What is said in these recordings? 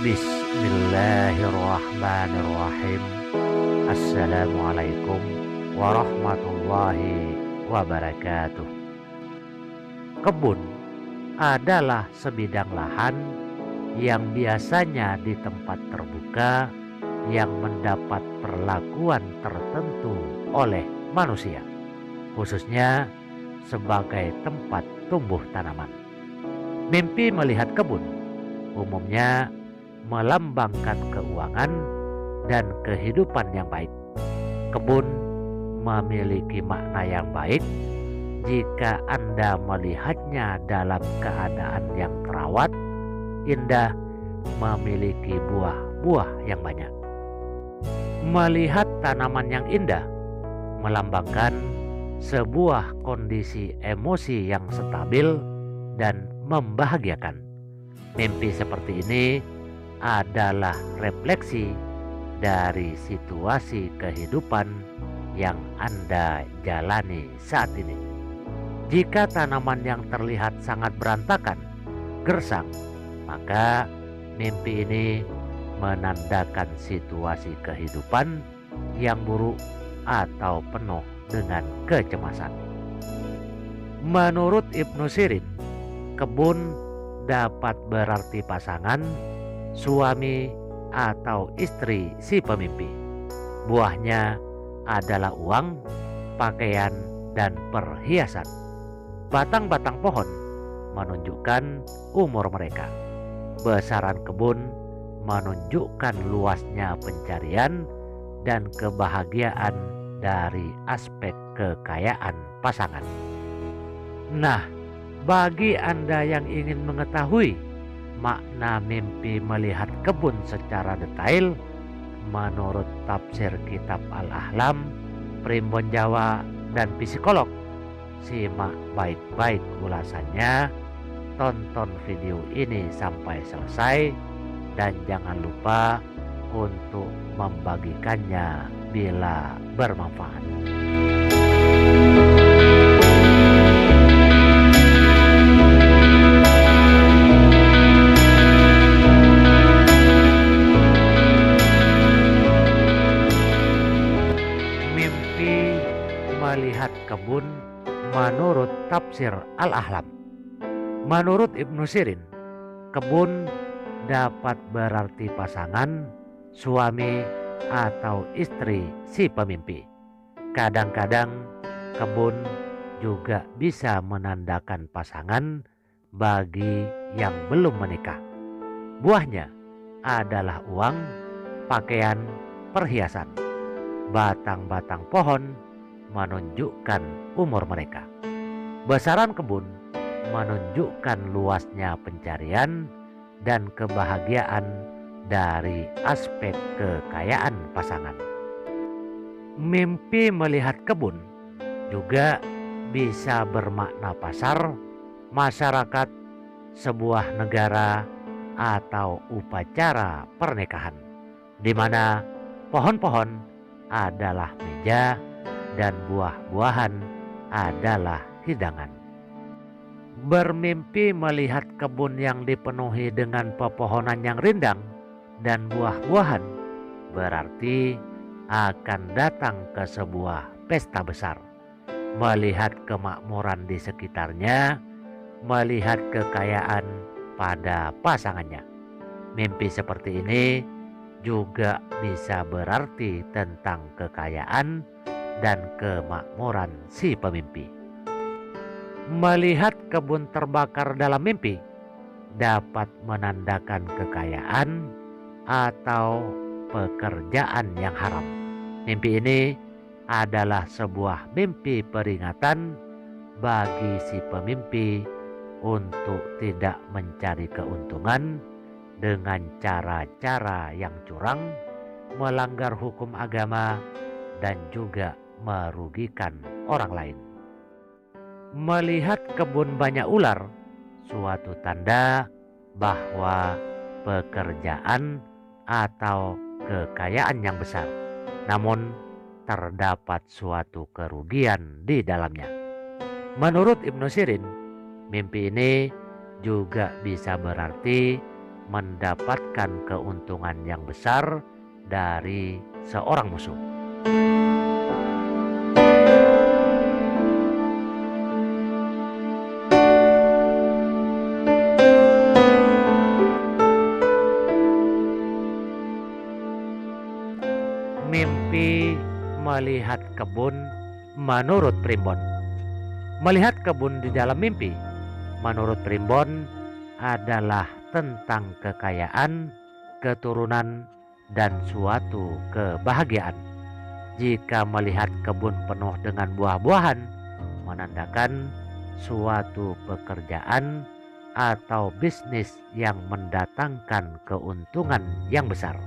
Bismillahirrahmanirrahim. Assalamualaikum warahmatullahi wabarakatuh. Kebun adalah sebidang lahan yang biasanya di tempat terbuka yang mendapat perlakuan tertentu oleh manusia, khususnya sebagai tempat tumbuh tanaman. Mimpi melihat kebun umumnya melambangkan keuangan dan kehidupan yang baik. Kebun memiliki makna yang baik jika Anda melihatnya dalam keadaan yang terawat, indah, memiliki buah-buah yang banyak. Melihat tanaman yang indah melambangkan sebuah kondisi emosi yang stabil dan membahagiakan. Mimpi seperti ini adalah refleksi dari situasi kehidupan yang Anda jalani saat ini. Jika tanaman yang terlihat sangat berantakan, gersang, maka mimpi ini menandakan situasi kehidupan yang buruk atau penuh dengan kecemasan. Menurut Ibnu Sirin, kebun dapat berarti pasangan, suami atau istri si pemimpi. Buahnya adalah uang, pakaian, dan perhiasan. Batang-batang pohon menunjukkan umur mereka. Besaran kebun menunjukkan luasnya pencarian dan kebahagiaan dari aspek kekayaan pasangan. Nah, bagi Anda yang ingin mengetahui makna mimpi melihat kebun secara detail, menurut tafsir kitab Al-Ahlam, Primbon Jawa, dan psikolog, simak baik-baik ulasannya, tonton video ini sampai selesai, dan jangan lupa untuk membagikannya bila bermanfaat. Melihat kebun menurut tafsir Al-Ahlam. Menurut Ibnu Sirin, kebun dapat berarti pasangan, suami, atau istri si pemimpi. Kadang-kadang kebun juga bisa menandakan pasangan bagi yang belum menikah. Buahnya adalah uang, pakaian, perhiasan. Batang-batang pohon menunjukkan umur mereka. Besaran kebun menunjukkan luasnya pencarian dan kebahagiaan dari aspek kekayaan pasangan. Mimpi melihat kebun juga bisa bermakna pasar, masyarakat, sebuah negara, atau upacara pernikahan, di mana pohon-pohon adalah meja dan buah-buahan adalah hidangan. Bermimpi melihat kebun yang dipenuhi dengan pepohonan yang rindang dan buah-buahan berarti akan datang ke sebuah pesta besar, melihat kemakmuran di sekitarnya, melihat kekayaan pada pasangannya. Mimpi seperti ini juga bisa berarti tentang kekayaan dan kemakmuran si pemimpi. Melihat kebun terbakar dalam mimpi dapat menandakan kekayaan atau pekerjaan yang haram. Mimpi ini adalah sebuah mimpi peringatan bagi si pemimpi untuk tidak mencari keuntungan dengan cara-cara yang curang, melanggar hukum agama, dan juga merugikan orang lain. Melihat kebun banyak ular, suatu tanda bahwa pekerjaan atau kekayaan yang besar, namun terdapat suatu kerugian di dalamnya. Menurut Ibnu Sirin, mimpi ini juga bisa berarti mendapatkan keuntungan yang besar dari seorang musuh. Mimpi melihat kebun menurut Primbon. Melihat kebun di dalam mimpi, menurut Primbon, adalah tentang kekayaan, keturunan, dan suatu kebahagiaan. Jika melihat kebun penuh dengan buah-buahan, menandakan suatu pekerjaan atau bisnis yang mendatangkan keuntungan yang besar.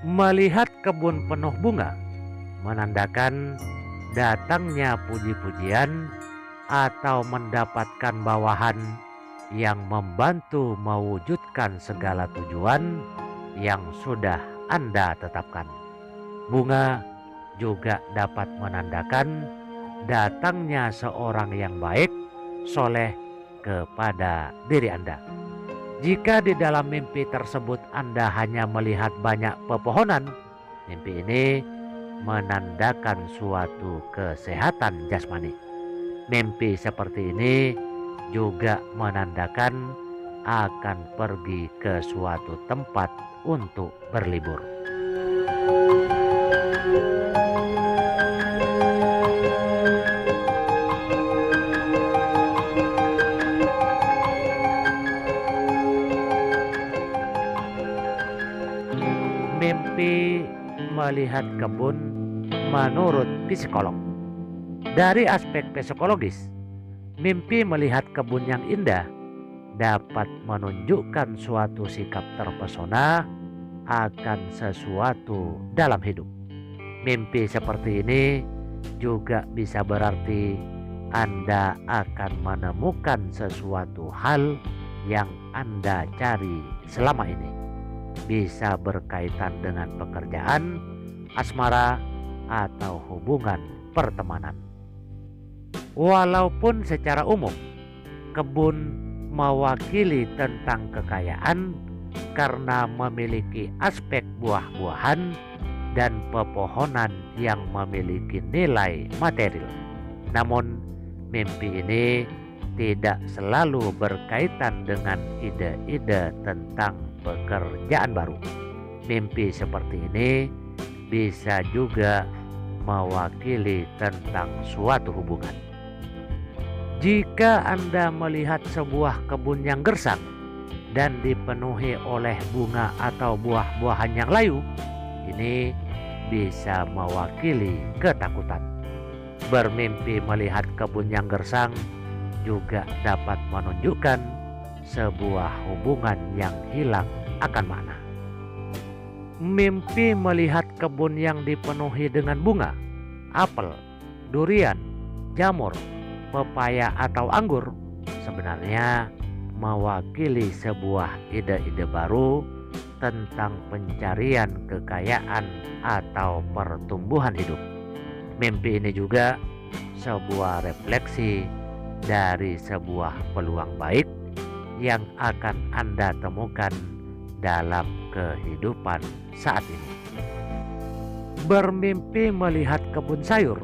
Melihat kebun penuh bunga, menandakan datangnya puji-pujian atau mendapatkan bawahan yang membantu mewujudkan segala tujuan yang sudah Anda tetapkan. Bunga juga dapat menandakan datangnya seorang yang baik, soleh kepada diri Anda. Jika di dalam mimpi tersebut Anda hanya melihat banyak pepohonan, mimpi ini menandakan suatu kesehatan jasmani. Mimpi seperti ini juga menandakan akan pergi ke suatu tempat untuk berlibur. Mimpi melihat kebun menurut psikolog. Dari aspek psikologis, mimpi melihat kebun yang indah dapat menunjukkan suatu sikap terpesona akan sesuatu dalam hidup. Mimpi seperti ini juga bisa berarti Anda akan menemukan sesuatu hal yang Anda cari selama ini. Bisa berkaitan dengan pekerjaan, asmara, atau hubungan pertemanan. Walaupun secara umum kebun mewakili tentang kekayaan karena memiliki aspek buah-buahan dan pepohonan yang memiliki nilai material. Namun mimpi ini tidak selalu berkaitan dengan ide-ide tentang pekerjaan baru. Mimpi seperti ini bisa juga mewakili tentang suatu hubungan. Jika Anda melihat sebuah kebun yang gersang dan dipenuhi oleh bunga atau buah-buahan yang layu, ini bisa mewakili ketakutan. Bermimpi melihat kebun yang gersang juga dapat menunjukkan sebuah hubungan yang hilang akan makna. Mimpi melihat kebun yang dipenuhi dengan bunga, apel, durian, jamur, pepaya atau anggur sebenarnya mewakili sebuah ide-ide baru tentang pencarian kekayaan atau pertumbuhan hidup. Mimpi ini juga sebuah refleksi dari sebuah peluang baik yang akan Anda temukan dalam kehidupan saat ini. Bermimpi melihat kebun sayur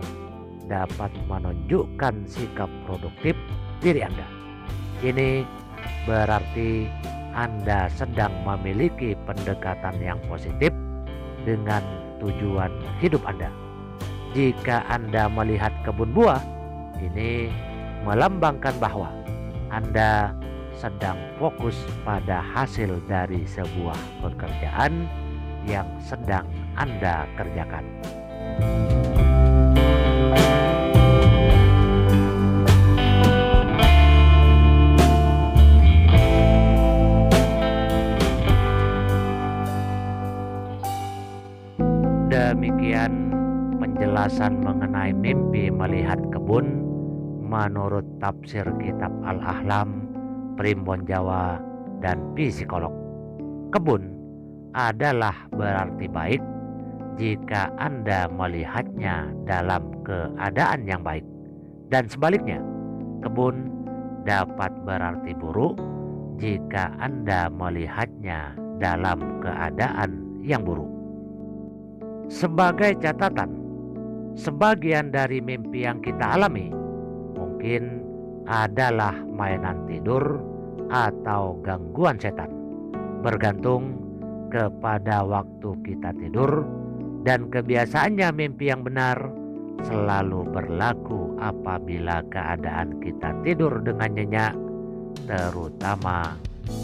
dapat menunjukkan sikap produktif diri Anda. Ini berarti Anda sedang memiliki pendekatan yang positif dengan tujuan hidup Anda. Jika Anda melihat kebun buah, ini melambangkan bahwa Anda sedang fokus pada hasil dari sebuah pekerjaan yang sedang Anda kerjakan. Demikian penjelasan mengenai mimpi melihat kebun menurut tafsir kitab Al-Ahlam, Primbon Jawa, dan psikolog. Kebun adalah berarti baik jika Anda melihatnya dalam keadaan yang baik, dan sebaliknya, kebun dapat berarti buruk jika Anda melihatnya dalam keadaan yang buruk. Sebagai catatan, sebagian dari mimpi yang kita alami mungkin adalah mainan tidur atau gangguan setan, bergantung kepada waktu kita tidur, dan kebiasaannya mimpi yang benar selalu berlaku apabila keadaan kita tidur dengan nyenyak, terutama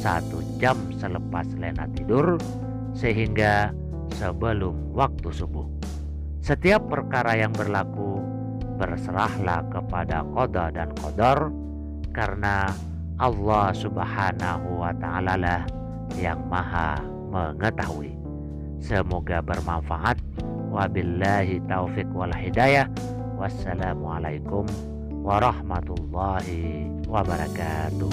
1 jam selepas lena tidur sehingga sebelum waktu subuh. Setiap perkara yang berlaku, berserahlah kepada qada dan qadar, karena Allah Subhanahu wa Ta'ala lah yang maha mengetahui. Semoga bermanfaat. Wabillahi taufik wal hidayah. Wassalamualaikum warahmatullahi wabarakatuh.